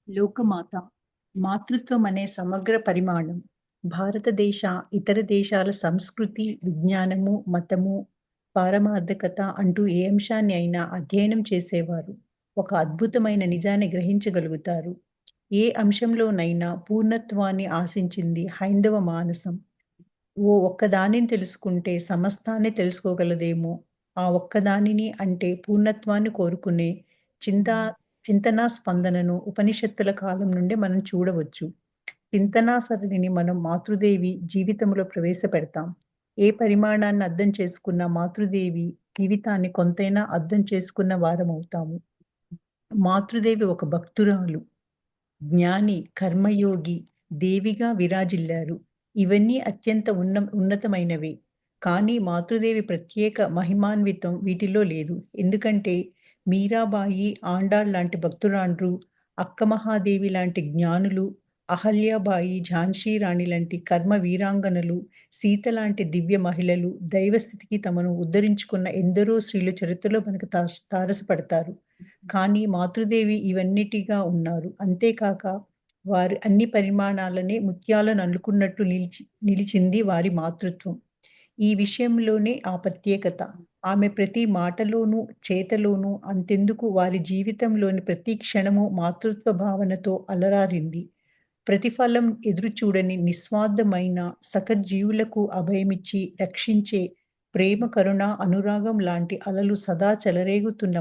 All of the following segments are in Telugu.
లోకమాత మాతృత్వం అనే సమగ్ర పరిమాణం భారతదేశ, ఇతర దేశాల సంస్కృతి, విజ్ఞానము, మతము, పారమార్థకత అంటూ ఏ అంశాన్ని అయినా అధ్యయనం చేసేవారు ఒక అద్భుతమైన నిజాన్ని గ్రహించగలుగుతారు. ఏ అంశంలోనైనా పూర్ణత్వాన్ని ఆశించింది హైందవ మానసం. ఒక్కదానిని తెలుసుకుంటే సమస్తాన్ని తెలుసుకోగలదేమో! ఆ ఒక్కదానిని అంటే పూర్ణత్వాన్ని కోరుకునే చింతా చింతనా స్పందనను ఉపనిషత్తుల కాలం నుండి మనం చూడవచ్చు. చింతనా సరళిని మనం మాతృదేవి జీవితంలో ప్రవేశపెడతాం. ఏ పరిమాణాన్ని అర్థం చేసుకున్న మాతృదేవి జీవితాన్ని కొంతైనా అర్థం చేసుకున్న వారమవుతాము. మాతృదేవి ఒక భక్తురాలు. జ్ఞాని, కర్మయోగి, దేవిగా విరాజిల్లారు. ఇవన్నీ అత్యంత ఉన్నతమైనవే. కానీ మాతృదేవి ప్రత్యేక మహిమాన్వితం వీటిలో లేదు. ఎందుకంటే మీరాబాయి, ఆండాళ్ లాంటి భక్తురాండ్రు, అక్క మహాదేవి లాంటి జ్ఞానులు, అహల్యాబాయి, ఝాన్సీ రాణి లాంటి కర్మ వీరాంగనలు, సీత లాంటి దివ్య మహిళలు, దైవస్థితికి తమను ఉద్ధరించుకున్న ఎందరో స్త్రీల చరిత్రలో మనకు తారసపడతారు. కానీ మాతృదేవి ఇవన్నిటిగా ఉన్నారు. అంతేకాక వారి అన్ని పరిమాణాలనే ముత్యాలను అల్లుకున్నట్టు నిలిచింది వారి మాతృత్వం. ఈ విషయంలోనే ఆ ప్రత్యేకత. ఆమె ప్రతి మాటలోనూ, చేతలోనూ అంతెందుకు వారి జీవితంలోని ప్రతి క్షణము మాతృత్వ భావనతో అలరారింది. ప్రతిఫలం ఎదురుచూడని నిస్వార్థమైన సకజ్జీవులకు అభయమిచ్చి రక్షించే ప్రేమ, కరుణ, అనురాగం లాంటి అలలు సదా చెలరేగుతున్న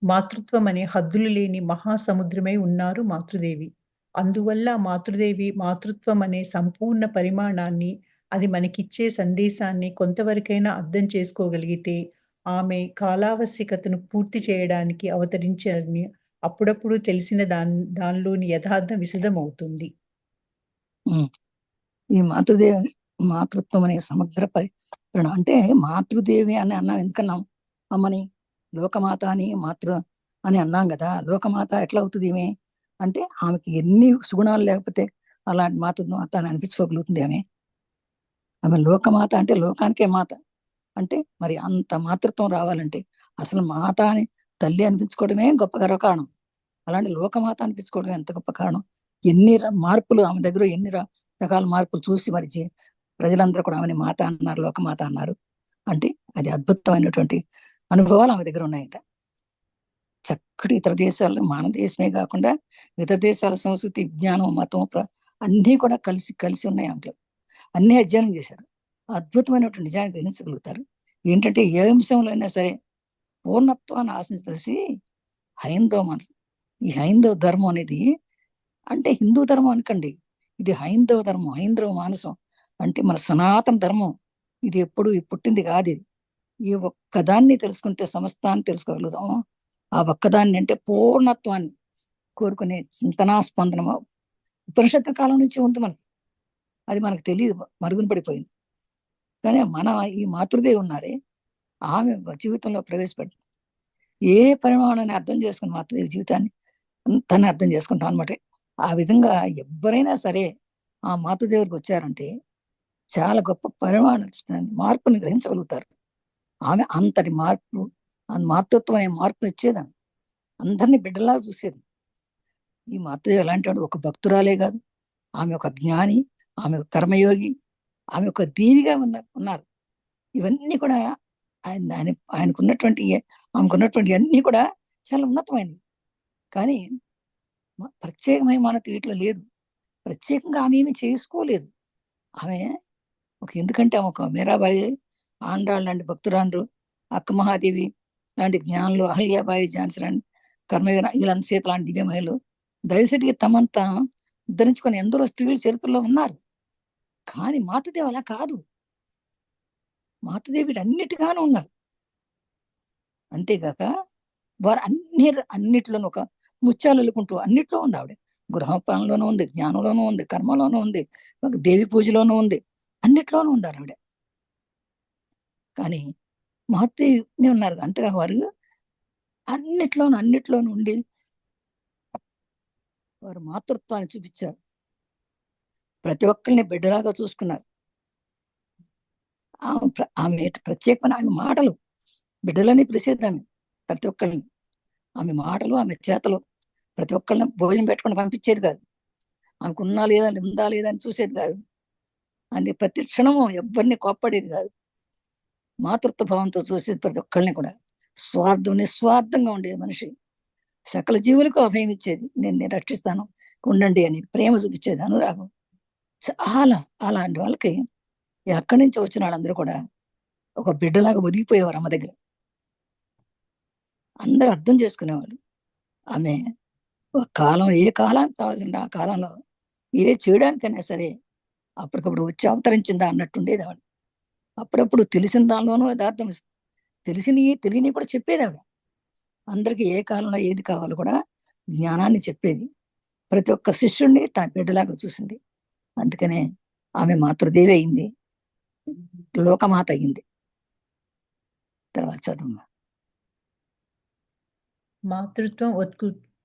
మాతృత్వమనే హద్దులు లేని మహాసముద్రమై ఉన్నారు మాతృదేవి. అందువల్ల మాతృదేవి మాతృత్వమనే సంపూర్ణ పరిమాణాన్ని, అది మనకిచ్చే సందేశాన్ని కొంతవరకైనా అర్థం చేసుకోగలిగితే, ఆమె కాలావశ్యకతను పూర్తి చేయడానికి అవతరించారని అప్పుడప్పుడు తెలిసిన దానిలోని యథార్థం విశదమవుతుంది. ఈ మాతృత్వం అనే సమగ్ర పరిపాలన అంటే మాతృదేవి అని అన్నాం. ఎందుకన్నాం? అమ్మని లోకమాత అని అని అన్నాం కదా. లోకమాత ఎట్లా అవుతుంది ఏమే అంటే ఆమెకి ఎన్ని సుగుణాలు లేకపోతే అలాంటి మాతృత్వం అని అనిపించుకోగలుగుతుంది ఆమె లోకమాత అంటే లోకానికే మాత. అంటే మరి అంత మాతృత్వం రావాలంటే అసలు మాత అని తల్లి అనిపించుకోవడమే గొప్ప గర్వకారణం. అలాంటి లోకమాత అనిపించుకోవడం ఎంత గొప్ప కారణం. ఎన్ని మార్పులు ఆమె దగ్గర, ఎన్ని రకాల మార్పులు చూసి మరి ప్రజలందరూ కూడా ఆమెని మాత అన్నారు, లోకమాత అన్నారు. అంటే అది అద్భుతమైనటువంటి అనుభవాలు ఆమె దగ్గర ఉన్నాయట. చక్కటి ఇతర దేశాల్లో, మన దేశమే కాకుండా ఇతర దేశాల సంస్కృతి, విజ్ఞానం, మతం అన్నీ కూడా కలిసి ఉన్నాయి. ఆమెలో అన్ని అధ్యయనం చేశారు. అద్భుతమైనటువంటి నిజాన్ని గ్రహించగలుగుతారు. ఏంటంటే ఏ అంశంలో అయినా సరే పూర్ణత్వాన్ని ఆశించి హైందవ మనసు, ఈ హైందవ ధర్మం అనేది అంటే హిందూ ధర్మం అనకండి, ఇది హైందవ ధర్మం, హైందవ మానసం అంటే మన సనాతన ధర్మం. ఇది ఎప్పుడు పుట్టింది కాదు. ఇది ఈ ఒక్కదాన్ని తెలుసుకుంటే సమస్తాన్ని తెలుసుకోగలుగుతాం. ఆ ఒక్కదాన్ని అంటే పూర్ణత్వాన్ని కోరుకునే చింతనా స్పందన ఉపనిషత్తు కాలం నుంచి ఉంది మనకి. అది మనకు తెలియదు, మరుగున పడిపోయింది. కానీ ఈ మాతృదేవి ఉన్నారే, ఆమె జీవితంలో ప్రవేశపెట్టి ఏ పరిమాణాన్ని అర్థం చేసుకుని మాతృదేవి జీవితాన్ని తను అర్థం చేసుకుంటాం అనమాట. ఆ విధంగా ఎవరైనా సరే ఆ మాతృదేవికి వచ్చారంటే చాలా గొప్ప మార్పుని గ్రహించగలుగుతారు. ఆమె అంతటి మార్పు, మాతృత్వం అనే మార్పుని ఇచ్చేదాన్ని, అందరినీ బిడ్డలా చూసేది. ఈ మాతృదేవి ఎలాంటి వాడు? ఒక భక్తురాలే కాదు, ఆమె ఒక జ్ఞాని, ఆమె ఒక కర్మయోగి, ఆమె ఒక దేవిగా ఉన్నారు. ఇవన్నీ కూడా ఆమెకున్నటువంటి అన్నీ కూడా చాలా ఉన్నతమైనవి. కానీ ప్రత్యేకమైన మనకు వీటిలో లేదు. ప్రత్యేకంగా ఆమె ఏమీ చేసుకోలేదు. ఆమె ఎందుకంటే ఆమె ఒక మీరాబాయి, ఆండాళ్ లాంటి భక్తురాండ్రు, అక్క మహాదేవి లాంటి జ్ఞానులు, అహల్యాబాయి, ఝాన్సీ రాణి, కర్మవీర, వీళ్ళంత సీత లాంటి దివ్య మహిళలు దయసటికి తమంతా ఉద్ధరించుకొని ఎందరో స్త్రీల చరిత్రలో ఉన్నారు. కానీ మాతృదేవి అలా కాదు. మాతృదేవి అన్నిటిగానూ ఉన్నారు. అంతేగాక వారు అన్నిట్లోనూ ఒక ముత్యాలు అల్లుకుంటూ అన్నిట్లో ఉంది ఆవిడ. గృహపాలనలోనూ ఉంది, జ్ఞానంలోనూ ఉంది, కర్మలోనూ ఉంది, దేవి పూజలోనూ ఉంది, అన్నిట్లోనూ ఉన్నారు ఆవిడ. కానీ మహత్తీయుని ఉన్నారు. అంతగా వారు అన్నిట్లోనూ ఉండి వారు మాతృత్వాన్ని చూపించారు. ప్రతి ఒక్కరిని బిడ్డలాగా చూసుకున్నారు. ఆమె ప్రత్యేకమైన ఆమె మాటలు, బిడ్డలని పిలిచేది ఆమె ప్రతి ఒక్కరిని. ఆమె మాటలు, ఆమె చేతలు ప్రతి ఒక్కళ్ళని భోజనం పెట్టుకుని పంపించేది కాదు. ఆమెకు ఉందా లేదా అని చూసేది కాదు. అది ప్రతి క్షణము ఎవరిని కోప్పడేది కాదు. మాతృత్వ భావంతో చూసేది ప్రతి ఒక్కళ్ళని కూడా. నిస్వార్థంగా ఉండేది మనిషి. సకల జీవులకు అభయం ఇచ్చేది. నేను రక్షిస్తాను, ఉండండి అని ప్రేమ చూపించేది, అనురాగం. చాలా అలాంటి వాళ్ళకి ఎక్కడి నుంచి వచ్చిన వాళ్ళందరూ కూడా ఒక బిడ్డలాగా ఒదిగిపోయేవారు అమ్మ దగ్గర. అందరూ అర్థం చేసుకునేవాళ్ళు. ఆమె ఒక కాలం, ఏ కాలానికి కావాల్సింది ఆ కాలంలో ఏ చేయడానికైనా సరే అప్పటికప్పుడు వచ్చి అవతరించిందా అన్నట్టుండేది ఆవిడ. అప్పుడప్పుడు తెలిసిన దానిలోనూ యథార్థం తెలియని కూడా చెప్పేది ఆవిడ. అందరికి ఏ కాలంలో ఏది కావాలో కూడా జ్ఞానాన్ని చెప్పేది. ప్రతి ఒక్క శిష్యుడిని తన బిడ్డలాగా చూసింది. అందుకనే ఆమె మాతృదేవి అయింది, లోకమాత అయింది. తర్వాత చదువు. మాతృత్వం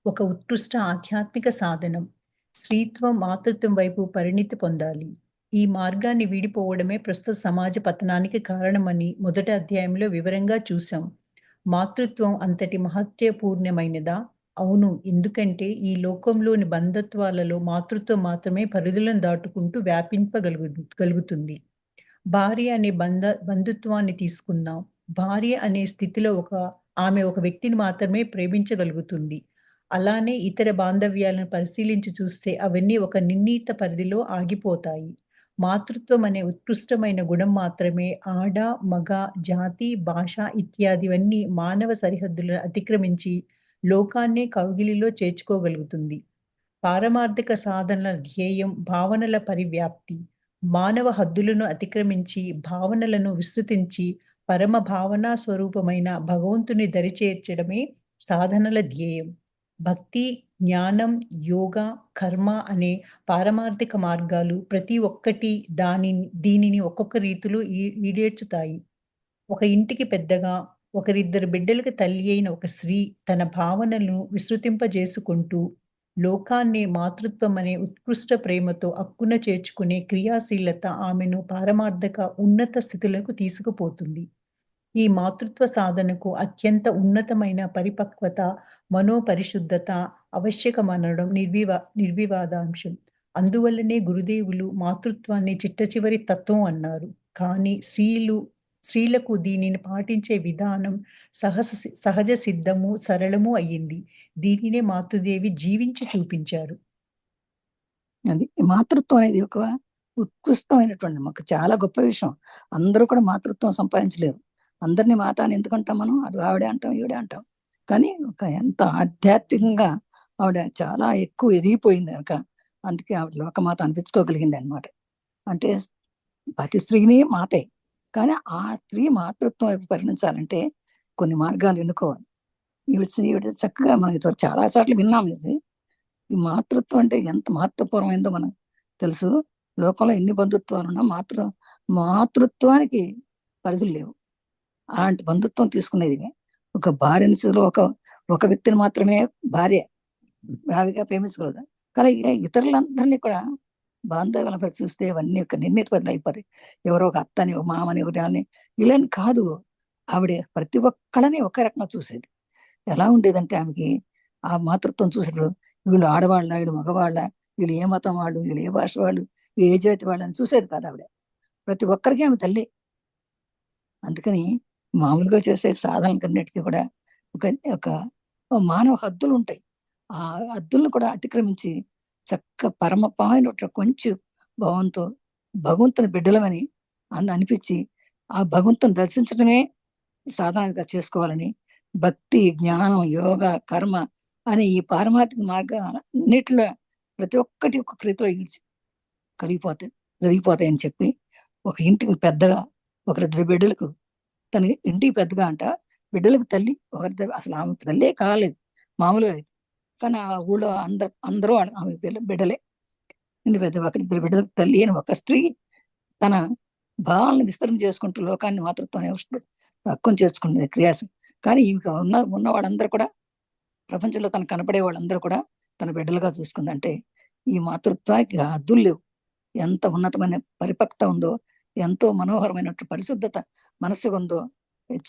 ఒక ఉత్కృష్ట ఆధ్యాత్మిక సాధనం. స్త్రీత్వం మాతృత్వం వైపు పరిణితి పొందాలి. ఈ మార్గాన్ని వీడిపోవడమే ప్రస్తుత సమాజ పతనానికి కారణమని మొదటి అధ్యాయంలో వివరంగా చూశాం. మాతృత్వం అంతటి మహత్యపూర్ణమైనదా? అవును. ఎందుకంటే ఈ లోకంలోని బంధత్వాలలో మాతృత్వం మాత్రమే పరిధులను దాటుకుంటూ గలుగుతుంది. భార్య అనే బంధుత్వాన్ని తీసుకుందాం. భార్య అనే స్థితిలో ఆమె ఒక వ్యక్తిని మాత్రమే ప్రేమించగలుగుతుంది. అలానే ఇతర బాంధవ్యాలను పరిశీలించి చూస్తే అవన్నీ ఒక నిర్ణీత పరిధిలో ఆగిపోతాయి. మాతృత్వం అనే ఉత్కృష్టమైన గుణం మాత్రమే ఆడ, మగ, జాతి, భాష ఇత్యాదివన్నీ మానవ సరిహద్దులను అతిక్రమించి లోకాన్నే కౌగిలిలో చేర్చుకోగలుగుతుంది. పారమార్థిక సాధనల ధ్యేయం భావనల పరివ్యాప్తి. మానవ హద్దులను అతిక్రమించి భావనలను విస్తృతించి పరమ భావనా స్వరూపమైన భగవంతుని దరిచేర్చడమే సాధనల ధ్యేయం. భక్తి, జ్ఞానం, యోగ, కర్మ అనే పారమార్థిక మార్గాలు ప్రతి ఒక్కటి దీనిని ఒక్కొక్క రీతిలో ఈడేర్చుతాయి. ఒక ఇంటికి పెద్దగా, ఒకరిద్దరు బిడ్డలకు తల్లి అయిన ఒక స్త్రీ తన భావనలను విస్తృతింపజేసుకుంటూ లోకాన్ని మాతృత్వం అనే ఉత్కృష్ట ప్రేమతో అక్కున చేర్చుకునే క్రియాశీలత ఆమెను పారమార్థక ఉన్నత స్థితులకు తీసుకుపోతుంది. ఈ మాతృత్వ సాధనకు అత్యంత ఉన్నతమైన పరిపక్వత, మనోపరిశుద్ధత అవశ్యకమనడం నిర్వివాదాంశం. అందువల్లనే గురుదేవులు మాతృత్వాన్ని చిట్టచివరి తత్వం అన్నారు. కానీ స్త్రీలకు దీనిని పాటించే విధానం సహజ సిద్ధము, సరళము అయ్యింది. దీనినే మాతృదేవి జీవించి చూపించారు. అది మాతృత్వం అనేది ఒక ఉత్కృష్టమైనటువంటి మాకు చాలా గొప్ప విషయం. అందరూ కూడా మాతృత్వం సంపాదించలేరు. అందరినీ మాత అని ఎందుకంటాం మనం? అది ఆవిడే అంటాం, ఈవిడే అంటాం. కానీ ఒక ఎంత ఆధ్యాత్మికంగా ఆవిడ చాలా ఎక్కువ ఎదిగిపోయింది కనుక అందుకే ఆవిడ లోకమాత అనిపించుకోగలిగింది అనమాట. అంటే ప్రతి స్త్రీని మాటే, కానీ ఆ స్త్రీ మాతృత్వం వైపు పరిణించాలంటే కొన్ని మార్గాలు ఎన్నుకోవాలి. ఈవిడ చక్కగా మనం ఇదివరకు చాలా సార్లు విన్నాం. ఇది ఈ మాతృత్వం అంటే ఎంత మహత్వపూర్వమైందో మనకు తెలుసు. లోకంలో ఎన్ని బంధుత్వాలు ఉన్నా మాతృత్వానికి పరిధులు లేవు. అలాంటి బంధుత్వం తీసుకునేది ఒక భార్యనిలో ఒక వ్యక్తిని మాత్రమే భార్యగా ప్రేమించగలదు. కానీ ఇతరులందరినీ కూడా బాంధవ్యాలపై చూస్తే ఇవన్నీ ఒక నిర్ణీత పరిధులు అయిపోతాయి. ఎవరో ఒక అత్తని, ఒక మామని, ఒకటి ఇలాని కాదు. ఆవిడ ప్రతి ఒక్కళ్ళని ఒకే రకంగా చూసేది. ఎలా ఉండేదంటే ఆమెకి ఆ మాతృత్వం చూసినప్పుడు వీళ్ళు ఆడవాళ్ళ, వీళ్ళు మగవాళ్ళ, వీళ్ళు ఏ మతం వాళ్ళు, వీళ్ళు ఏ భాష వాళ్ళు, ఏ జాతి వాళ్ళని చూసేది కాదు ఆవిడ. ప్రతి ఒక్కరికి ఆమె తల్లి. అందుకని మామూలుగా చేసే సాధనలన్నిటికీ కూడా ఒక ఒక మానవ హద్దులు ఉంటాయి. ఆ హద్దులను కూడా అతిక్రమించి పరమపాయన కొంచెం భావంతో భగవంతుని బిడ్డలమని అనిపించి ఆ భగవంతుని దర్శించడమే సాధనగా చేసుకోవాలని భక్తి, జ్ఞానం, యోగ, కర్మ అనే ఈ పారమార్థిక మార్గాన్నిటిలో ప్రతి ఒక్కటి ఒక కృతిలో జరిగిపోతాయని చెప్పి ఒక ఇంటికి పెద్దగా ఒకరిద్దరు బిడ్డలకు తన ఇంటికి పెద్దగా అంట బిడ్డలకు తల్లి ఒకరిద్దరు, అసలు ఆమె తల్లే కాలేదు మామూలుగా. కానీ ఆ ఊళ్ళో అందరూ ఆమె బిడ్డలే. ఇంటి పెద్ద ఒకరిద్దరు బిడ్డలకు తల్లి అని ఒక స్త్రీ తన భావాలను విస్తరణ చేసుకుంటూ లోకాన్ని మాతృత్వాన్ని హక్కును చేర్చుకునేది క్రియాశం. కానీ ఈమె ఉన్న వాళ్ళందరూ కూడా ప్రపంచంలో తను కనపడే వాళ్ళందరూ కూడా తన బిడ్డలుగా చూసుకుందంటే ఈ మాతృత్వానికి హద్దులు లేవు. ఎంత ఉన్నతమైన పరిపక్వత ఉందో, ఎంతో మనోహరమైనటువంటి పరిశుద్ధత మనసు ఉందో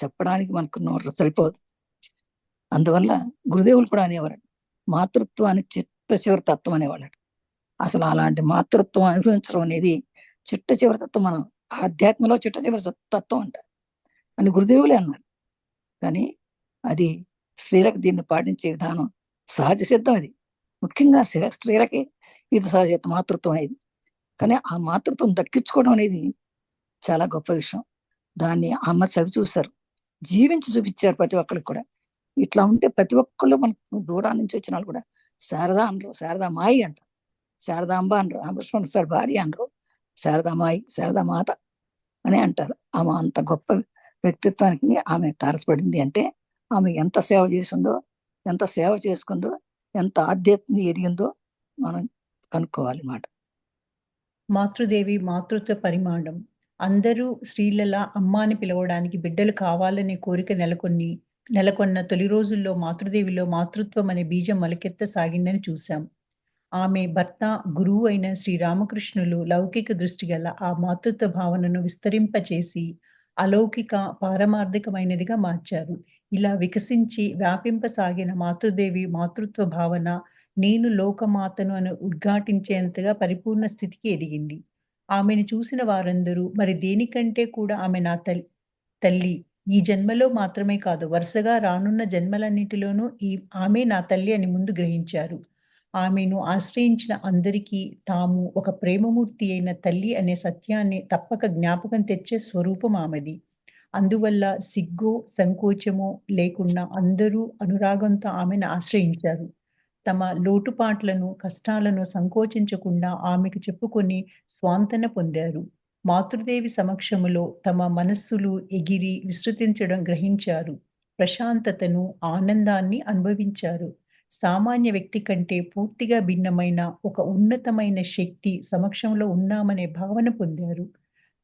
చెప్పడానికి మనకు సరిపోదు. అందువల్ల గురుదేవులు కూడా అనేవారు, మాతృత్వాన్ని చిట్ట చివరి తత్వం అనేవాళ్ళట. అసలు అలాంటి మాతృత్వం అనుభవించడం అనేది చిట్ట చివరి తత్వం. మనం ఆధ్యాత్మలో చిట్ట చివరి తత్వం అంట అని గురుదేవులే అన్నారు. కానీ అది స్త్రీలకు దీన్ని పాటించే విధానం సహజ సిద్ధం. అది ముఖ్యంగా స్త్రీలకి ఇది సహజ మాతృత్వం అనేది. కానీ ఆ మాతృత్వం దక్కించుకోవడం అనేది చాలా గొప్ప విషయం. దాన్ని అమ్మ చవి చూశారు, జీవించి చూపించారు ప్రతి ఒక్కరికి కూడా. ఇట్లా ఉంటే ప్రతి ఒక్కళ్ళు మనకు దూరం నుంచి వచ్చిన వాళ్ళు కూడా శారదా అనరు, శారదామాయి అంటారు, శారదాంబ అనరు, రామకృష్ణ సార్ భార్య అనరు, శారదామాయి, శారదామాత అని అంటారు. ఆమె అంత గొప్ప వ్యక్తిత్వానికి ఆమె తారసపడింది అంటే ఆమె ఎంత సేవ చేసిందో, ఎంత సేవ చేసుకుందో, ఎంత ఆధ్యాత్మిక ఎదిగిందో మనం కనుక్కోవాలి మాట. మాతృదేవి మాతృత్వ పరిమాణం. అందరూ స్త్రీలలా అమ్మ అని పిలవడానికి బిడ్డలు కావాలనే కోరిక నెలకొన్న తొలి రోజుల్లో మాతృదేవిలో మాతృత్వం అనే బీజం మొలకెత్తసాగిందని చూశాం. ఆమె భర్త, గురువు అయిన శ్రీరామకృష్ణులు లౌకిక దృష్టి గల ఆ మాతృత్వ భావనను విస్తరింపచేసి అలౌకిక, పారమార్థికమైనదిగా మార్చారు. ఇలా వికసించి వ్యాపింపసాగిన మాతృదేవి మాతృత్వ భావన నేను లోకమాతను అని ఉద్ఘాటించేంతగా పరిపూర్ణ స్థితికి ఎదిగింది. ఆమెను చూసిన వారందరూ మరి దేనికంటే కూడా ఆమె నా తల్లి. ఈ జన్మలో మాత్రమే కాదు, వరుసగా రానున్న జన్మలన్నిటిలోనూ ఆమె నా తల్లి అని ముందు గ్రహించారు. ఆమెను ఆశ్రయించిన అందరికీ తాము ఒక ప్రేమమూర్తి అయిన తల్లి అనే సత్యాన్ని తప్పక జ్ఞాపకం తెచ్చే స్వరూపం ఆమెది. అందువల్ల సిగ్గో, సంకోచమో లేకుండా అందరూ అనురాగంతో ఆమెను ఆశ్రయించారు. తమ లోటుపాట్లను, కష్టాలను సంకోచించకుండా ఆమెకు చెప్పుకొని స్వాంతన పొందారు. మాతృదేవి సమక్షములో తమ మనస్సులు ఎగిరి విస్తృతించడం గ్రహించారు. ప్రశాంతతను, ఆనందాన్ని అనుభవించారు. సామాన్య వ్యక్తి కంటే పూర్తిగా భిన్నమైన ఒక ఉన్నతమైన శక్తి సమక్షంలో ఉన్నామనే భావన పొందారు.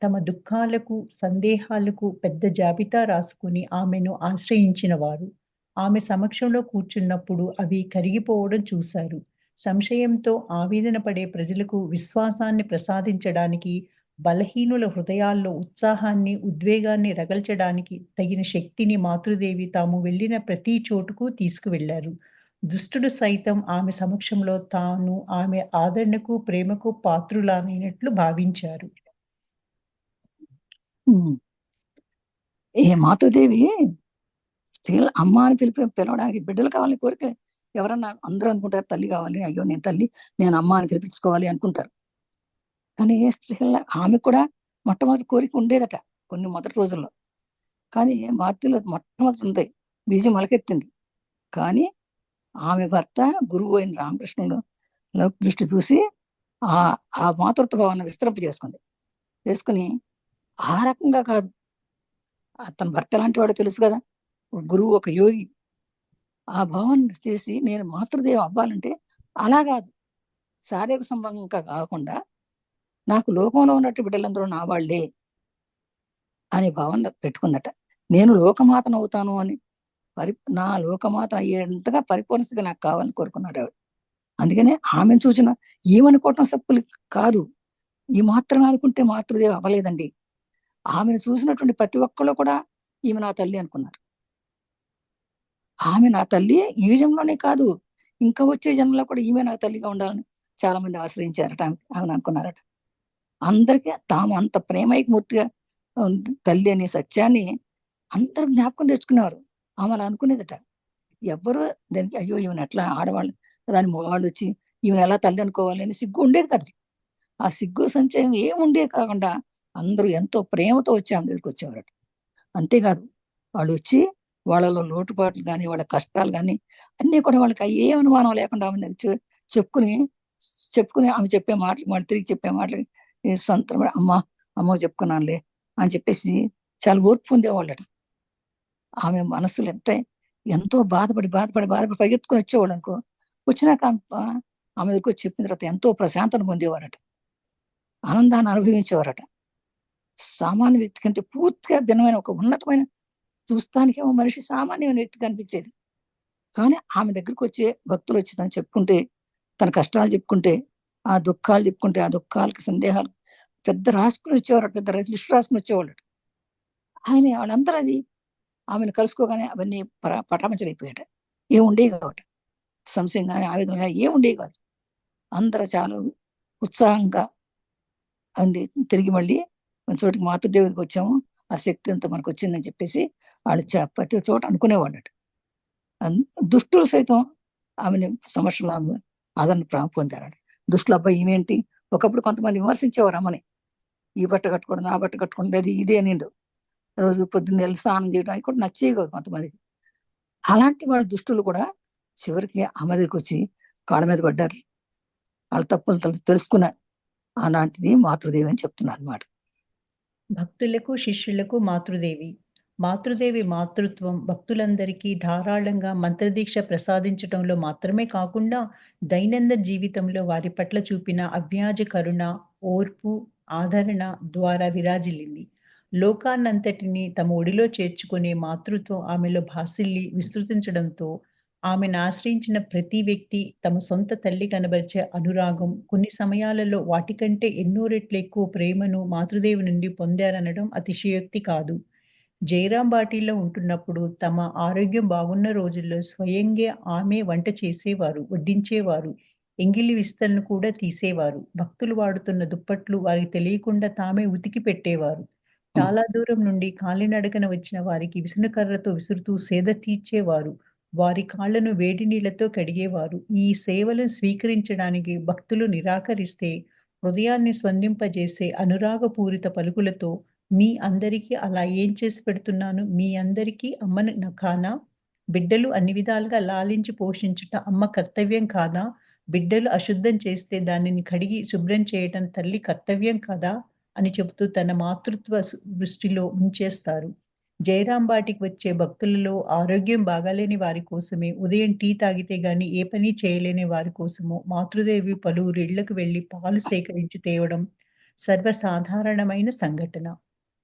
తమ దుఃఖాలకు, సందేహాలకు పెద్ద జాబితా రాసుకొని ఆమెను ఆశ్రయించిన వారు. ఆమె సమక్షంలో కూర్చున్నప్పుడు అవి కరిగిపోవడం చూశారు. సంశయంతో ఆవేదన పడే ప్రజలకు విశ్వాసాన్ని ప్రసాదించడానికి, బలహీనుల హృదయాల్లో ఉత్సాహాన్ని, ఉద్వేగాన్ని రగల్చడానికి తగిన శక్తిని మాతృదేవి తాము వెళ్ళిన ప్రతి చోటుకు తీసుకువెళ్లారు. దుష్టుడు సైతం ఆమె సమక్షంలో తాను ఆమె ఆదరణకు, ప్రేమకు పాత్రులమైనట్లు భావించారు. ఏ మాతృదేవి స్త్రీల అమ్మ అని పిలవడానికి బిడ్డలు కావాలని కోరిక ఎవరన్నా అందరూ అనుకుంటారు, తల్లి కావాలి, అయ్యో నేను తల్లి, నేను అమ్మ అని పిలిపించుకోవాలి అనుకుంటారు. కానీ స్త్రీల ఆమె కూడా మొట్టమొదటి కోరిక ఉండేదట కొన్ని మొదటి రోజుల్లో. కానీ మాతృలో మొట్టమొదటి ఉంది, బీజం మొలకెత్తింది. కానీ ఆమె భర్త గురువు అయిన రామకృష్ణుడు దృష్టి చూసి ఆ మాతృత్వ భావాన్ని విస్తరింప చేసుకుని ఆ రకంగా కాదు, తన భర్త లాంటి వాడు తెలుసు కదా, గురువు ఒక యోగి, ఆ భావాన్ని చేసి నేను మాతృదేవి అవ్వాలంటే అలా కాదు, శారీరక సంబంధంగా కాకుండా నాకు లోకంలో ఉన్నట్టు బిడ్డలందరూ నా వాళ్లే అనే భావన పెట్టుకుందట. నేను లోకమాతను అవుతాను అని నా లోకమాత అయ్యేంతగా పరిపూర్ణ స్థితి నాకు కావాలని కోరుకున్నారు ఆవిడ. అందుకనే ఆమెను చూసిన ఏమనుకోవటం తప్పులు కాదు, ఈ మాత్రమే అనుకుంటే మాతృదేవి అవ్వలేదండి. ఆమెను చూసినటువంటి ప్రతి ఒక్కళ్ళు కూడా ఈమె నా తల్లి అనుకున్నారు. ఆమె నా తల్లి ఈ జన్మలోనే కాదు, ఇంకా వచ్చే జన్మలో కూడా ఈమె నా తల్లిగా ఉండాలని చాలా మంది ఆశ్రయించారట, ఆమెను అనుకున్నారట. అందరికీ తాము అంత ప్రేమైకమూర్తిగా తల్లి అనే సత్యాన్ని అందరూ జ్ఞాపకం తెచ్చుకునేవారు. ఆమెను అనుకునేదట. ఎవ్వరూ దానికి అయ్యో ఈమెను ఎట్లా ఆడవాళ్ళు దాని మగవాళ్ళు వచ్చి ఈమెను ఎలా తల్లి అనుకోవాలి అని సిగ్గు ఉండేది కదా. ఆ సిగ్గు సంచయం ఏముండేది కాకుండా అందరూ ఎంతో ప్రేమతో వచ్చి ఆమె దగ్గరికి వచ్చేవారట. అంతేకాదు, వాళ్ళు వచ్చి వాళ్ళలో లోటుపాట్లు కానీ, వాళ్ళ కష్టాలు కానీ అన్నీ కూడా వాళ్ళకి ఏ అనుమానం లేకుండా ఆమె దగ్గర చెప్పుకుని ఆమె చెప్పే మాటలు, వాళ్ళు తిరిగి చెప్పే మాటలు సొంత అమ్మ చెప్పుకున్నానులే అని చెప్పేసి చాలా ఓర్పు పొందేవాళ్ళట. ఆమె మనసులు ఎంతో బాధపడి పరిగెత్తుకుని వచ్చేవాళ్ళు అనుకో. వచ్చినాక ఆమె దగ్గరకు వచ్చి చెప్పిన తర్వాత ఎంతో ప్రశాంతత పొందేవారట, ఆనందాన్ని అనుభవించేవారట. సామాన్య వ్యక్తి కంటే పూర్తిగా భిన్నమైన ఒక ఉన్నతమైన, చూస్తానికేమో మనిషి సామాన్యమైన వ్యక్తి కనిపించేది. కానీ ఆమె దగ్గరకు వచ్చే భక్తులు వచ్చి తను చెప్పుకుంటే, తన కష్టాలు చెప్పుకుంటే, ఆ దుఃఖాలు చెప్పుకుంటే, ఆ దుఃఖాలకు సందేహాలు పెద్ద రాసుకుని వచ్చేవారట, పెద్ద లిస్టు రాసుకుని వచ్చేవాళ్ళు. ఆయన వాళ్ళందరూ అది ఆమెను కలుసుకోగానే అవన్నీ పటాపంచలైపోయాట, ఏముండేవి కాబట్టి. సంశయం కానీ ఆవేదన కానీ ఏముండేవి కాదు. అందరూ చాలా ఉత్సాహంగా అంది తిరిగి మళ్ళీ మన చోటికి మాతృదేవికి వచ్చాము, ఆ శక్తి అంతా మనకు వచ్చిందని చెప్పేసి వాళ్ళు ప్రతి చోట అనుకునేవాళ్ళట. దుష్టులు సైతం ఆమెని సమస్యలు ఆదరణ పొందారట. దుష్టులు అబ్బాయి ఈమెంటి, ఒకప్పుడు కొంతమంది విమర్శించేవారు అమ్మని, ఈ బట్ట కట్టుకోవడం ఆ బట్ట కట్టుకోవడం అది ఇదే నిండు రోజు పొద్దున్న వెళ్ళి స్నానం చేయడం అవి కూడా నచ్చేవి కాదు కొంతమందికి. అలాంటి వాళ్ళ దుష్టులు కూడా చివరికి అమ్మ దగ్గరికి వచ్చి కాళ్ళ మీద పడ్డారు, వాళ్ళ తప్పులు తెలుసుకున్నారు. అలాంటిది మాతృదేవి అని చెప్తున్నారు అన్నమాట. భక్తులకు, శిష్యులకు మాతృదేవి. మాతృదేవి మాతృత్వం భక్తులందరికీ ధారాళంగా మంత్రదీక్ష ప్రసాదించటంలో మాత్రమే కాకుండా, దైనందిన జీవితంలో వారి పట్ల చూపిన అవ్యాజ కరుణ, ఓర్పు, ఆదరణ ద్వారా విరాజిల్లింది. లోకాన్నంతటిని తమ ఒడిలో చేర్చుకునే మాతృత్వం ఆమెలో భాసిల్లి విస్తృతించడంతో, ఆమెను ఆశ్రయించిన ప్రతి వ్యక్తి తమ సొంత తల్లి కనబరిచే అనురాగం, కొన్ని సమయాలలో వాటికంటే ఎన్నో రెట్లు ఎక్కువ ప్రేమను మాతృదేవి నుండి పొందారనడం అతిశయోక్తి కాదు. జయరాం బాటిలో ఉంటున్నప్పుడు తమ ఆరోగ్యం బాగున్న రోజుల్లో స్వయంగా ఆమె వంట చేసేవారు, వడ్డించేవారు. ఎంగిలి విస్తలను కూడా తీసేవారు. భక్తులు వాడుతున్న దుప్పట్లు వారికి తెలియకుండా తామే ఉతికి పెట్టేవారు. చాలా దూరం నుండి కాలినడకన వచ్చిన వారికి విసనకర్రతో విసురుతూ సేద తీర్చేవారు. వారి కాళ్ళను వేడి నీళ్లతో కడిగేవారు. ఈ సేవలను స్వీకరించడానికి భక్తులు నిరాకరిస్తే, హృదయాన్ని స్పందింపజేసే అనురాగపూరిత పలుకులతో, మీ అందరికీ అలా ఏం చేసి పెడుతున్నాను? మీ అందరికీ అమ్మను కానా? బిడ్డలు అన్ని విధాలుగా లాలించి పోషించుట అమ్మ కర్తవ్యం కాదా? బిడ్డలు అశుద్ధం చేస్తే దానిని కడిగి శుభ్రం చేయటం తల్లి కర్తవ్యం కదా? అని చెబుతూ తన మాతృత్వ దృష్టిలో ఉంచేస్తారు. జయరాం బాటికి వచ్చే భక్తులలో ఆరోగ్యం బాగాలేని వారి కోసమే, ఉదయం టీ తాగితే గాని ఏ పని చేయలేని వారి కోసమో మాతృదేవి పలువురు ఇళ్లకు వెళ్లి పాలు సేకరించి తేవడం సర్వసాధారణమైన సంఘటన.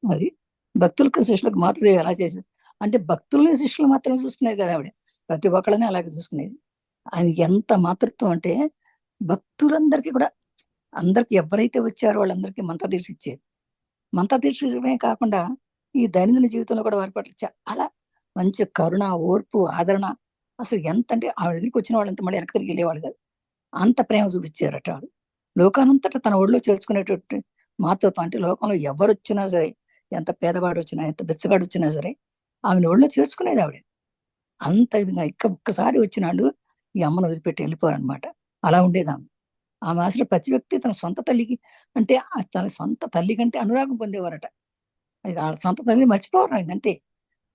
అది భక్తులకు శిష్యులకు మాతృదేవి ఎలా చేసింది అంటే, భక్తుల్ని శిష్యులు మాత్రమే చూసుకునేది కదా ఆవిడ, ప్రతి ఒక్కళ్ళని అలాగే చూసుకునేది. ఆయనకి ఎంత మాతృత్వం అంటే, భక్తులందరికీ కూడా, అందరికి ఎవరైతే వచ్చారో వాళ్ళందరికీ మంత్రదీక్ష ఇచ్చేది. మంత్రదీక్ష ఇవ్వడమే కాకుండా ఈ దైనందిన జీవితంలో కూడా వారి పట్ల చాలా మంచి కరుణ, ఓర్పు, ఆదరణ. అసలు ఎంత అంటే ఆవిడ దగ్గరికి వచ్చిన వాళ్ళంతా మళ్ళీ వెనక్కి తిరిగి వెళ్ళేవాడు కాదు, అంత ప్రేమ చూపించారట ఆవిడ. లోకానంతటా తన ఒడిలో చేర్చుకునేటట్టు మాతృత్వం అంటే, లోకంలో ఎవరు వచ్చినా సరే, ఎంత పేదవాడు వచ్చినా, ఎంత బిచ్చగాడు వచ్చినా సరే, ఆమెను ఒడిలో చేర్చుకునేది ఆవిడ. అంత విధంగా ఒక్కసారి వచ్చిన వాళ్ళు ఈ అమ్మను వదిలిపెట్టి వెళ్ళిపోరనమాట. అలా ఉండేది ఆమె. ఆమె అసలు ప్రతి వ్యక్తి తన సొంత తల్లికి అంటే, తన సొంత తల్లి కంటే అనురాగం పొందేవారట. అది వాళ్ళ సొంత తల్లిని మర్చిపోవరు ఆయన అంతే.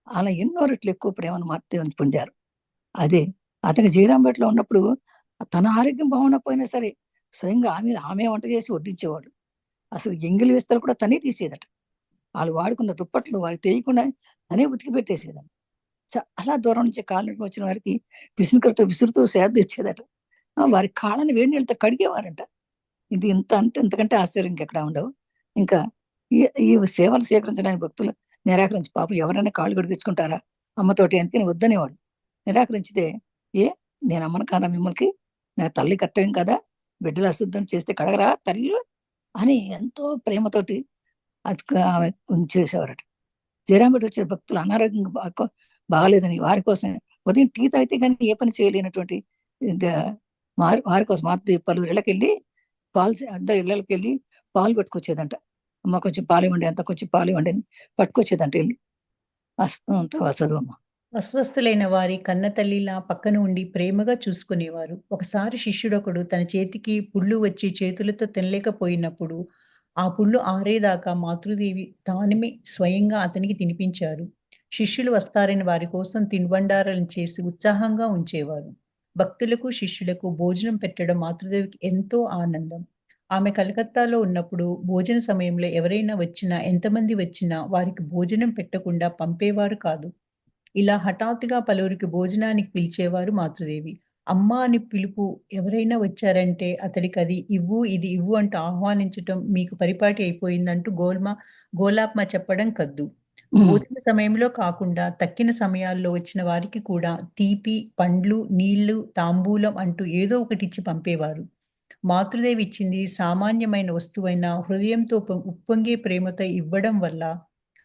అలా ఎన్నో రెట్లు ఎక్కువ ప్రేమను మాతృదేవిని పొందారు. అదే అతను జీరాంబేటలో ఉన్నప్పుడు తన ఆరోగ్యం బాగుండకపోయినా సరే, స్వయంగా ఆమె వంట చేసి వడ్డించేవాడు. అసలు ఎంగిలి విస్తలు కూడా తనే తీసేదట. వాళ్ళు వాడుకున్న దుప్పట్లు వారికి తెలియకుండా తనే ఉతికి పెట్టేసేదాన్ని. చాలా దూరం నుంచి కాళ్ళకి వచ్చిన వారికి విసునకరతో విసురుతూ సేద తెచ్చేదట. వారి కాళ్ళని వేడి నీళ్ళతో కడిగేవారంట. ఇది ఇంత అంటే ఇంతకంటే ఆశ్చర్యం ఇంకెక్కడ ఉండవు. ఇంకా ఈ ఈ సేవలు స్వీకరించడానికి భక్తులు నిరాకరించి, పాపం ఎవరైనా కాళ్ళు కడిగించుకుంటారా అమ్మతోటి అందుకని వద్దనేవాడు. నిరాకరించితే, ఏ నేను అమ్మను కాదా మిమ్మల్ని, నా తల్లి కర్తవ్యం కదా, బిడ్డలు అశుద్ధం చేస్తే కడగరా తల్లి అని ఎంతో ప్రేమతోటి అది ఉంచేసేవారట. జయరాంపేట వచ్చిన భక్తులు అనారోగ్యంగా బాగాలేదని వారి కోసం ఉదయం టీ తాగితే కానీ ఏ పని చేయలేనటువంటి వారి కోసం పలువురు ఇళ్ళకి వెళ్ళి పాలు అందరు ఇళ్ళకి వెళ్ళి పాలు పట్టుకొచ్చేదంట. అమ్మ కొంచెం పాలు ఇవ్వండి, అంత కొంచెం పాలు ఇవ్వండి అని పట్టుకొచ్చేదంట వెళ్ళి. తర్వాత చదువమ్మ. అస్వస్థులైన వారి కన్నతల్లిలా పక్కన ఉండి ప్రేమగా చూసుకునేవారు. ఒకసారి శిష్యుడొకడు తన చేతికి పుళ్ళు వచ్చి చేతులతో తినలేకపోయినప్పుడు, ఆ పుళ్ళు ఆరేదాకా మాతృదేవి తానమే స్వయంగా అతనికి తినిపించారు. శిష్యులు వస్తారని వారి కోసం తినుబండారాలను చేసి ఉత్సాహంగా ఉంచేవారు. భక్తులకు, శిష్యులకు భోజనం పెట్టడం మాతృదేవికి ఎంతో ఆనందం. ఆమె కలకత్తాలో ఉన్నప్పుడు భోజన సమయంలో ఎవరైనా వచ్చినా, ఎంతమంది వచ్చినా వారికి భోజనం పెట్టకుండా పంపేవారు కాదు. ఇలా హఠాత్తుగా పలువురికి భోజనానికి పిలిచేవారు మాతృదేవి. అమ్మ అని పిలుపు ఎవరైనా వచ్చారంటే అతడికది ఇవ్వు, ఇది ఇవ్వు అంటూ ఆహ్వానించటం మీకు పరిపాటి అయిపోయిందంటూ గోలాప్మ చెప్పడం కద్దు. భోజన సమయంలో కాకుండా తక్కిన సమయాల్లో వచ్చిన వారికి కూడా తీపి, పండ్లు, నీళ్లు, తాంబూలం అంటూ ఏదో ఒకటిచ్చి పంపేవారు. మాతృదేవి ఇచ్చింది సామాన్యమైన వస్తువైన హృదయంతో ఉప్పొంగే ప్రేమతో ఇవ్వడం వల్ల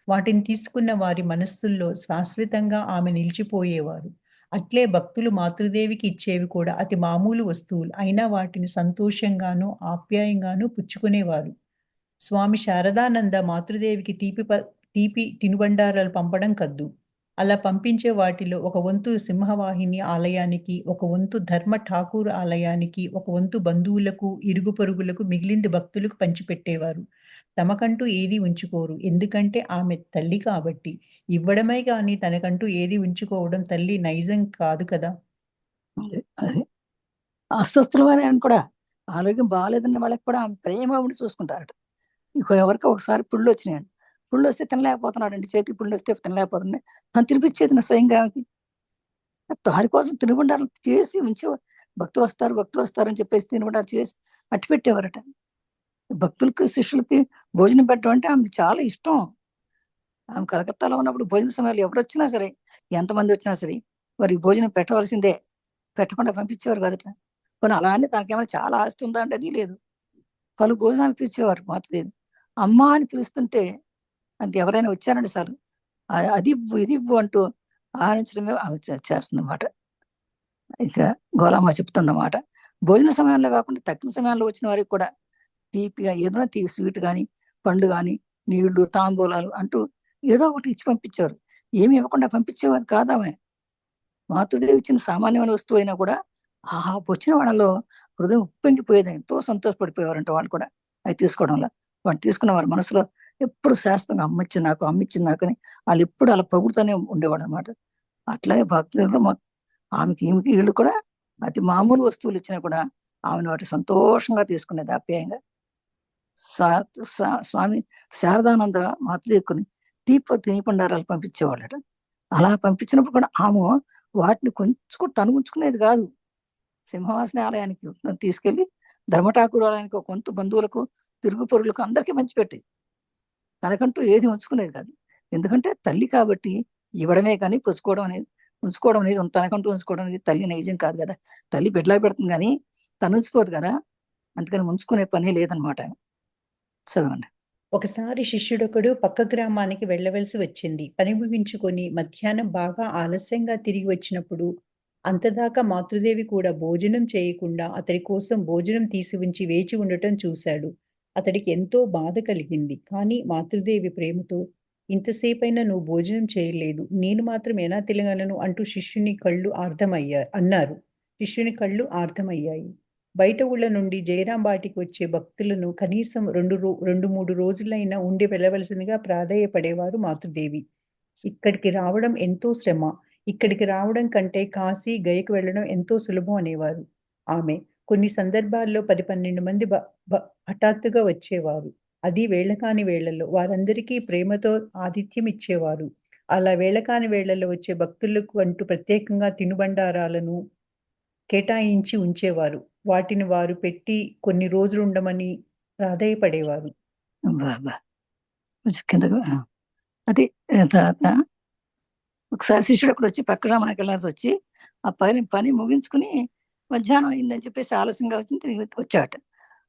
వాటిని తీసుకున్న వారి మనస్సుల్లో శాశ్వతంగా ఆమె నిలిచిపోయేవారు. అట్లే భక్తులు మాతృదేవికి ఇచ్చేవి కూడా అతి మామూలు వస్తువులు. అయినా వాటిని సంతోషంగాను, ఆప్యాయంగాను పుచ్చుకునేవారు. స్వామి శారదానంద మాతృదేవికి తీపి తినుబండారాలు పంపడం కద్దు. అలా పంపించే వాటిలో ఒక వంతు సింహవాహిని ఆలయానికి, ఒక వంతు ధర్మ ఠాకూర్ ఆలయానికి, ఒక వంతు బంధువులకు, ఇరుగు పొరుగులకు మిగిలింది భక్తులకు పంచిపెట్టేవారు. తమకంటూ ఏది ఉంచుకోరు. ఎందుకంటే ఆమె తల్లి కాబట్టి. ఇవ్వడమే గాని తనకంటూ ఏది ఉంచుకోవడం తల్లి నైజం కాదు కదా! అదే అదే అస్వస్థుల వారు కూడా ఆరోగ్యం బాగాలేదన్న వాళ్ళకి కూడా ఆమె ప్రేమ ఉండి చూసుకుంటారట. ఎవరికో ఒకసారి పుళ్ళు వచ్చినాయండి. పుళ్ళు వస్తే తినలేకపోతున్నాడండి. చేతికి పుళ్ళు వస్తే తినలేకపోతుంది. తను తినిపించేది నా స్వయంగా ఆమెకి. దాని కోసం తినుబండారాలు చేసి ఉంచేవారు. భక్తులు వస్తారు అని చెప్పేసి తినుబండారాలు చేసి అట్టి పెట్టేవారట. భక్తులకి శిష్యులకి భోజనం పెట్టడం అంటే ఆమెకి చాలా ఇష్టం. ఆమె కలకత్తాలో ఉన్నప్పుడు భోజన సమయాలు ఎవరొచ్చినా సరే, ఎంతమంది వచ్చినా సరే, వారికి భోజనం పెట్టవలసిందే. పెట్టకుండా పంపించేవారు కదట. పోనీ అలా అని తనకేమైనా చాలా ఆస్తి ఉందా అంటే అది లేదు. పలు భోజనాలు పిలిచేవారు మాతృదేవి. అమ్మ అని పిలుస్తుంటే అంటే ఎవరైనా వచ్చారండి చాలు అది ఇవ్వు ఇది ఇవ్వు అంటూ ఆడించడమే ఆమె చేస్తుందన్నమాట. ఇక గోలమ్మ చెప్తుందన్నమాట. భోజన సమయంలో కాకుండా తక్కిన సమయంలో వచ్చిన వారికి కూడా తీపిగా ఏదైనా స్వీట్ కానీ, పండు కానీ, నీళ్లు, తాంబూలాలు అంటూ ఏదో ఒకటి ఇచ్చి పంపించేవారు. ఏమి ఇవ్వకుండా పంపించేవారు కాదామె. మాతృదేవి ఇచ్చిన సామాన్యమైన వస్తువు అయినా కూడా వచ్చిన వాళ్ళలో హృదయం ఉప్పొంగిపోయేది. ఎంతో సంతోషపడిపోయేవారంట వాళ్ళు కూడా అవి తీసుకోవడంలో. వాళ్ళు తీసుకున్న వారి మనసులో ఎప్పుడు శాశ్వతంగా అమ్మిచ్చింది నాకు అని వాళ్ళు ఎప్పుడు అలా పొగుడుతూనే ఉండేవాడు అనమాట. అట్లాగే భక్తులు ఈమెకి వీళ్ళు కూడా అతి మామూలు వస్తువులు ఇచ్చినా కూడా ఆమెను వాటి సంతోషంగా తీసుకునేది ఆప్యాయంగా. స్వామి శారదానంద మాతృదేవిని తినిపండారాలు పంపించేవాళ్ళట. అలా పంపించినప్పుడు కూడా ఆమె వాటిని కొంచెం తను ఉంచుకునేది కాదు. సింహవాసిని ఆలయానికి తీసుకెళ్లి ధర్మఠాకూర్ ఆలయానికి ఒక కొంత బంధువులకు, తిరుగు పొరుగులకు అందరికీ పంచిపెట్టేది. తనకంటూ ఏది ఉంచుకునేది కాదు. ఎందుకంటే తల్లి కాబట్టి ఇవ్వడమే కానీ ఉంచుకోవడం అనేది తనకంటూ ఉంచుకోవడం అనేది తల్లి నైజం కాదు కదా. తల్లి బిడ్డలా పెడుతుంది కానీ తను ఉంచుకోదు కదా. అందుకని ఉంచుకునే పనే లేదనమాట. చదవండి. ఒకసారి శిష్యుడొకడు పక్క గ్రామానికి వెళ్ళవలసి వచ్చింది. పని ముగించుకొని మధ్యాహ్నం బాగా ఆలస్యంగా తిరిగి వచ్చినప్పుడు అంతదాకా మాతృదేవి కూడా భోజనం చేయకుండా అతడి కోసం భోజనం తీసి ఉంచి వేచి ఉండటం చూశాడు. అతడికి ఎంతో బాధ కలిగింది. కానీ మాతృదేవి ప్రేమతో ఇంతసేపైనా నువ్వు భోజనం చేయలేదు. నేను మాత్రం ఎలా తినగలను అంటూ శిష్యుని కళ్ళు ఆర్ద్రమయ్యాయి. బయట ఊళ్ళ నుండి జయరాం బాటికి వచ్చే భక్తులను కనీసం 2, 3 రోజులైనా ఉండి వెళ్ళవలసిందిగా ప్రాధేయపడేవారు మాతృదేవి. ఇక్కడికి రావడం ఎంతో శ్రమ. ఇక్కడికి రావడం కంటే కాశీ, గయకు వెళ్ళడం ఎంతో సులభం అనేవారు ఆమె. కొన్ని సందర్భాల్లో 10, 12 మంది బ బ హఠాత్తుగా వచ్చేవారు. అది వేళకాని వేళల్లో. వారందరికీ ప్రేమతో ఆతిథ్యం ఇచ్చేవారు. అలా వేళకాని వేళల్లో వచ్చే భక్తులకు అంటూ ప్రత్యేకంగా తినుబండారాలను కేటాయించి ఉంచేవారు. వాటిని వారు పెట్టి కొన్ని రోజులుండమని ప్రాధేయపడేవారు. కొంచెం కిందకు అది తర్వాత ఒకసారి శిష్యుడు అక్కడ వచ్చి పక్క గ్రామానికి వెళ్ళాల్సి వచ్చి ఆ పని ముగించుకుని మధ్యాహ్నం అయిందని చెప్పేసి ఆలస్యంగా వచ్చి తిరిగి వచ్చాట.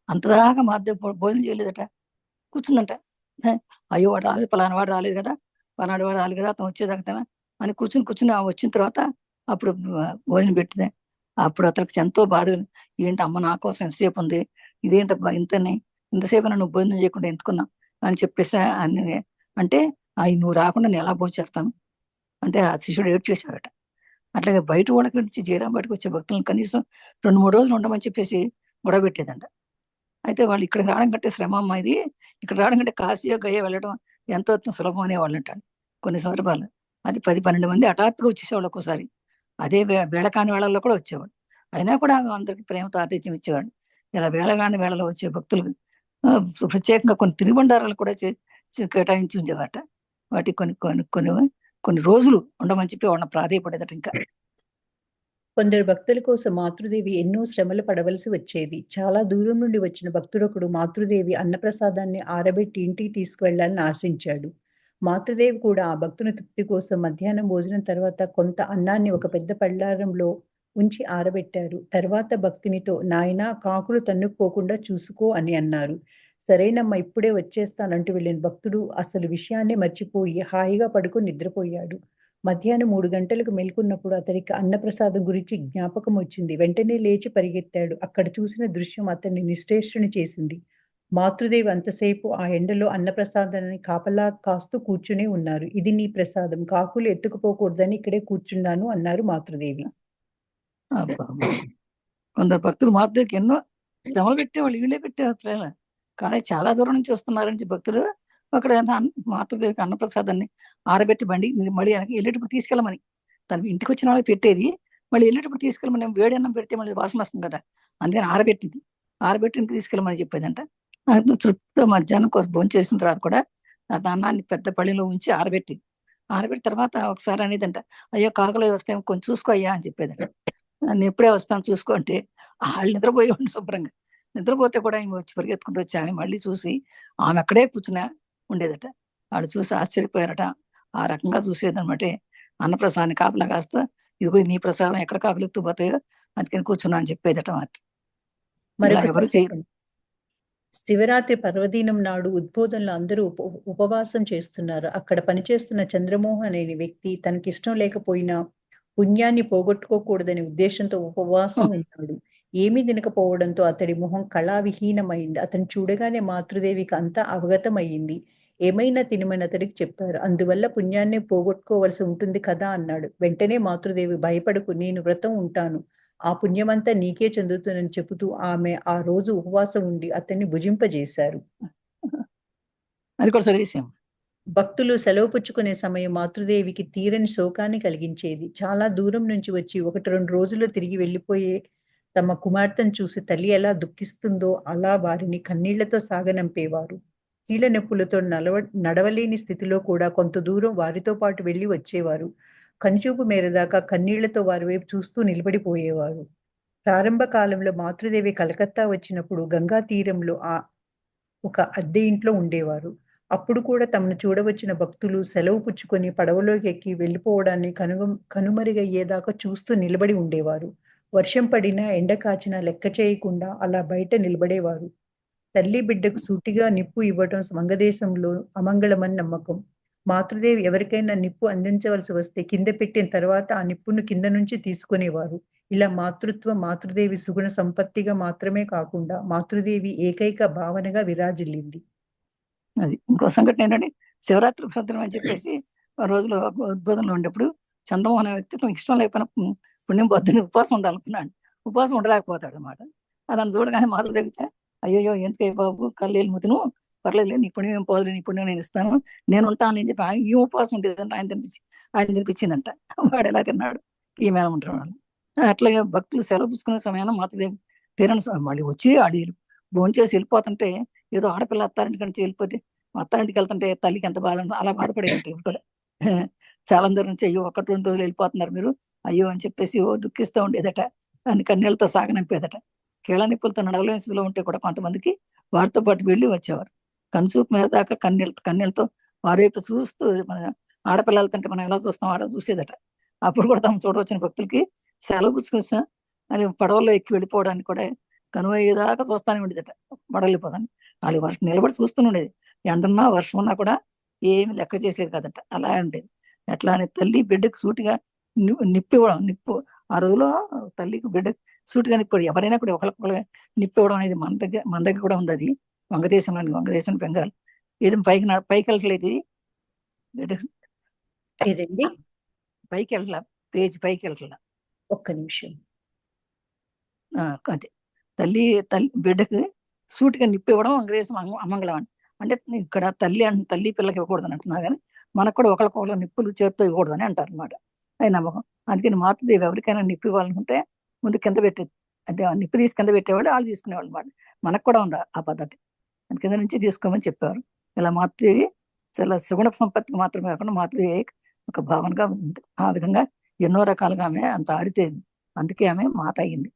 అంతదాకా మాధ్యమ భోజనం చేయలేదట. కూర్చుందంట. అయ్యో వాడు రాలేదు, పలానా వాడు రాలేదు కదా, పలానాడు వాడు రాలేదు కదా, అతను వచ్చేదాకా అని కూర్చుని వచ్చిన తర్వాత అప్పుడు భోజనం పెట్టింది. అప్పుడు అతనికి ఎంతో బాధ. ఏంటి అమ్మ నా కోసం ఎంతసేపు ఉంది, ఇదేంటబ్బా ఇంతసేపు నువ్వు భోజనం చేయకుండా ఎందుకున్నా అని చెప్పేసి అంటే నువ్వు రాకుండా నేను ఎలా భోజనం చేస్తాను అంటే ఆ శిష్యుడు ఏడ్చేశాడట. అట్లాగే బయట వాళ్ళకి నుంచి జయరాం బయటకు వచ్చే భక్తులను కనీసం 2-3 రోజులు ఉండమని చెప్పేసి గొడవ పెట్టేదంట. అయితే వాళ్ళు ఇక్కడికి రావడం కంటే శ్రమ అమ్మా ఇది, ఇక్కడ రావడం కంటే కాశీయో గయో వెళ్ళడం ఎంతో సులభం అనేవాళ్ళు అంటాడు. కొన్ని సందర్భాలు అది 10-12 మంది హఠాత్తుగా వచ్చేసేవాళ్ళు ఒక్కోసారి. అదే వేళకాని వేళల్లో కూడా వచ్చేవాడు. అయినా కూడా అందరికి ప్రేమతో ఆతిథ్యం ఇచ్చేవాడు. ఇలా వేళగాని వేళలో వచ్చే భక్తులకు ప్రత్యేకంగా కొన్ని తినుబండారాలు కూడా కేటాయించి ఉంచేవాట. వాటి కొన్ని రోజులు ఉండమని చెప్పి వాళ్ళని ప్రాధేయపడేదట. ఇంకా కొందరు భక్తుల కోసం మాతృదేవి ఎన్నో శ్రమలు పడవలసి వచ్చేది. చాలా దూరం నుండి వచ్చిన భక్తుడొకడు మాతృదేవి అన్నప్రసాదాన్ని ఆరబెట్టి ఇంటికి తీసుకువెళ్లాలని ఆశించాడు. మాతృదేవి కూడా ఆ భక్తుని తృప్తి కోసం మధ్యాహ్నం భోజనం తర్వాత కొంత అన్నాన్ని ఒక పెద్ద పళ్ళారంలో ఉంచి ఆరబెట్టారు. తర్వాత భక్తునితో నాయనా కాకులు తన్నుకుపోకుండా చూసుకో అని అన్నారు. సరేనమ్మా ఇప్పుడే వచ్చేస్తానంటూ వెళ్ళిన భక్తుడు అసలు విషయాన్నే మర్చిపోయి హాయిగా పడుకొని నిద్రపోయాడు. మధ్యాహ్నం 3 గంటలకు మేల్కొన్నప్పుడు అతడికి అన్నప్రసాదం గురించి జ్ఞాపకం వచ్చింది. వెంటనే లేచి పరిగెత్తాడు. అక్కడ చూసిన దృశ్యం అతన్ని నిశ్చేష్టుని చేసింది. మాతృదేవి అంతసేపు ఆ ఎండలో అన్నప్రసాదాన్ని కాపలా కాస్తూ కూర్చునే ఉన్నారు. "ఇది నీ ప్రసాదం. కాకులు ఎత్తుకుపోకూడదని ఇక్కడే కూర్చున్నాను" అన్నారు మాతృదేవి. అబ్బబ్బా! కొందరు భక్తులు మాతృదేవికి ఎన్నో శ్రమలు పెట్టేవాళ్ళు. వీళ్ళే పెట్టేవారు ప్రేమ. కానీ చాలా దూరం నుంచి వస్తున్నారని భక్తులు అక్కడ మాతృదేవికి అన్నప్రసాదాన్ని ఆరబెట్టి బండి మళ్ళీ వెనక్కి వెళ్ళేటప్పుడు తీసుకెళ్ళమని. తనకి ఇంటికి వచ్చిన వాళ్ళకి పెట్టేది. మళ్ళీ వెళ్ళేటప్పుడు తీసుకెళ్ళమని వేడి అన్నం పెడితే మళ్ళీ వాసన వస్తుంది కదా! అందుకని ఆరబెట్టింది. ఆరబెట్టి ఇంటికి తీసుకెళ్ళమని చెప్పేదంట. అది తృప్తితో మధ్యాహ్నం కోసం భోంచేసిన తర్వాత కూడా ఆ అన్నాన్ని పెద్ద పళ్ళెంలో ఉంచి ఆరబెట్టింది. ఆరబెట్టిన తర్వాత ఒకసారి అనేదంట, "అయ్యో! కాకలవి వస్తాయేమో కొంచెం చూసుకో అయ్యా" అని చెప్పేదంట. "నేను ఎప్పుడే వస్తాను చూసుకో" అంటే ఆళ్ళు నిద్రపోయేవాళ్ళు శుభ్రంగా. నిద్రపోతే కూడా ఈమె వచ్చి పరిగెత్తుకుంటూ వచ్చి ఆమె మళ్ళీ చూసి ఆమె అక్కడే కూర్చుని ఉండేదట. ఆళ్ళు చూసి ఆశ్చర్యపోయారట. ఆ రకంగా చూసేదనమాట. అన్నప్రసాదాన్ని కాపలా కాస్తా, "ఇదిగో నీ ప్రసాదం ఎక్కడ కాకులు ఎత్తుకుపోతాయో అందుకని కూర్చున్నా" అని చెప్పేదట మాత్రం. ఇలా మరొక ఎవరు చేయరు. శివరాత్రి పర్వదినం నాడు ఉద్బోధనలో అందరూ ఉపవాసం చేస్తున్నారు. అక్కడ పనిచేస్తున్న చంద్రమోహన్ అనే వ్యక్తి తనకిష్టం లేకపోయినా పుణ్యాన్ని పోగొట్టుకోకూడదనే ఉద్దేశంతో ఉపవాసం ఉన్నాడు. ఏమీ తినకపోవడంతో అతడి మొహం కళావిహీనమైంది. అతన్ని చూడగానే మాతృదేవికి అంతా అవగతమయ్యింది. ఏమైనా తినమని అతడికి చెప్పారు. అందువల్ల పుణ్యాన్ని పోగొట్టుకోవలసి ఉంటుంది కదా అన్నాడు. వెంటనే మాతృదేవి భయపడకు, నేను వ్రతం ఉంటాను. ఆ పుణ్యమంతా నీకే చెందుతుందని చెబుతూ ఆమె ఆ రోజు ఉపవాసం ఉండి అతన్ని భుజింపజేశారు. అది కూడా సరి విషయం. భక్తులు సెలవు పుచ్చుకునే సమయం మాతృదేవికి తీరని శోకాన్ని కలిగించేది. చాలా దూరం నుంచి వచ్చి 1, 2 రోజుల్లో తిరిగి వెళ్ళిపోయే తమ కుమార్తెను చూసి తల్లి ఎలా దుఃఖిస్తుందో అలా వారిని కన్నీళ్లతో సాగనంపేవారు. కీళ్ళ నొప్పులతో నడవలేని స్థితిలో కూడా కొంత దూరం వారితో పాటు వెళ్లి వచ్చేవారు. కనుచూపు మేర దాకా కన్నీళ్లతో వారి వైపు చూస్తూ నిలబడిపోయేవారు. ప్రారంభ కాలంలో మాతృదేవి కలకత్తా వచ్చినప్పుడు గంగా తీరంలో ఒక అద్దె ఇంట్లో ఉండేవారు. అప్పుడు కూడా తమను చూడవచ్చిన భక్తులు సెలవు పుచ్చుకొని పడవలోకి ఎక్కి వెళ్ళిపోవడాన్ని కనుమరుగయ్యేదాకా చూస్తూ నిలబడి ఉండేవారు. వర్షం పడినా, ఎండ కాచినా లెక్క చేయకుండా అలా బయట నిలబడేవారు. తల్లి బిడ్డకు సూటిగా నిప్పు ఇవ్వటం వంగదేశంలో అమంగళమని నమ్మకం. మాతృదేవి ఎవరికైనా నిప్పు అందించవలసి వస్తే కింద పెట్టిన తర్వాత ఆ నిప్పును కింద నుంచి తీసుకునేవారు. ఇలా మాతృత్వం మాతృదేవి సుగుణ సంపత్తిగా మాత్రమే కాకుండా మాతృదేవి ఏకైక భావనగా విరాజిల్లింది. అది. ఇంకో సంఘటన ఏంటంటే శివరాత్రి భద్రం అని చెప్పేసి ఆ రోజులో ఉద్బోధనలో ఉండేప్పుడు చంద్రమోహన్ అనే వ్యక్తి తనకి ఇష్టం లేకపోయినా పుణ్యం పొద్దున్న ఉపవాసం ఉండాలనుకున్నాడు. ఉపవాసం ఉండలేకపోతాడు అనమాట. అతను చూడగానే మాతృదేవి "అయ్యయ్యో! ఎందుకే బాబు కల్లేలు ముతిను పర్లేదులే నీ పుణ్యం ఏం పోదులే నీ పుణ్యం నేను ఇస్తాను. నేను ఉంటాను" అని చెప్పి ఈ ఉపవాసం ఉండేదంట ఆయన తినిపించిందంట. వాడు ఎలా తిన్నాడు ఈమె ఎలా ఉంటున్నాడు. అట్లాగే భక్తులు సెలవు పుచ్చుకునే సమయాన మాతృదేవి తీరని మళ్ళీ వచ్చి అడిగి భోంచేసి వెళ్ళిపోతుంటే ఏదో ఆడపిల్ల అత్తారింటి నుంచి వెళ్ళిపోతే అత్తారింటికి వెళ్తుంటే తల్లికి ఎంత బాధ అలా బాధపడేదంటే ఇప్పుడు కూడా చాలా దూరం నుంచి అయ్యో 1, 2 రోజులు వెళ్ళిపోతున్నారు మీరు అయ్యో అని చెప్పేసి ఓ దుఃఖిస్తూ ఉండేదట. అని కన్నీళ్లతో సాగనంపేదట. కీళ్ళ నొప్పులతో నడవలేని స్థితిలో ఉంటే కూడా కొంతమందికి వారితో పాటు వెళ్ళి వచ్చేవారు. కనుసూపు మీద దాకా కన్నీళ్ళతో వారి వైపు చూస్తూ మన ఆడపిల్లలు వెళ్తుంటే మనం ఎలా చూస్తాం అలా చూసేదట. అప్పుడు కూడా తమ చూడవచ్చిన భక్తులకి సెలవు పుచ్చుకొని అని పడవల్లో ఎక్కి వెళ్ళిపోవడానికి కూడా కనుమయ్యేదాకా చూస్తానే ఉండేదట. పడవెళ్ళిపోతాను వాళ్ళు వర్షం నిలబడి చూస్తూనే ఉండేది. ఎండన్నా వర్షం ఉన్నా కూడా ఏమి లెక్క చేసేది కాదట. అలా ఉండేది. ఎట్లా అని తల్లి బిడ్డకు సూటిగా నిప్పివ్వడం నిప్పు ఆ రోజులో తల్లికి బిడ్డకు సూటిగా నిప్పు ఎవరైనా కూడా ఒకరికొకరు నిప్పివ్వడం అనేది మన దగ్గర కూడా ఉంది. అది వంగదేశం బెంగాల్ ఏదో పైకి వెళ్ళట్లేదు ఏదండి? పైకి వెళ్ళట్లా పేజీ పైకి వెళ్ళట్లా. ఒక్క నిమిషం. అదే తల్లి బిడ్డకి సూటిగా నిప్పివ్వడం వంగదేశం అమంగళం అని. అంటే ఇక్కడ తల్లి పిల్లకి ఇవ్వకూడదని అంటున్నా కానీ మనకు కూడా ఒకరికొకరు నిప్పులు చేతితో ఇవ్వకూడదని అంటారు అనమాట. అది నమ్మకం. అందుకని మాతృదేవి ఎవరికైనా నిప్పు ఇవ్వాలనుకుంటే ముందు కింద పెట్టేది. అంటే ఆ నిప్పు తీసి కింద పెట్టేవాళ్ళు వాళ్ళు తీసుకునేవాళ్ళు అనమాట. మనకు కూడా ఉంది ఆ పద్ధతి. కింద నుంచి తీసుకోమని చెప్పేవారు. ఇలా మాతృదేవి చాలా సుగుణ సంపత్తికి మాత్రమే కాకుండా మాతృదేవి ఒక భావనగా ఉంది. ఆ విధంగా ఎన్నో రకాలుగా ఆమె అంత ఆరితేరింది. అందుకే ఆమె మాత అయింది.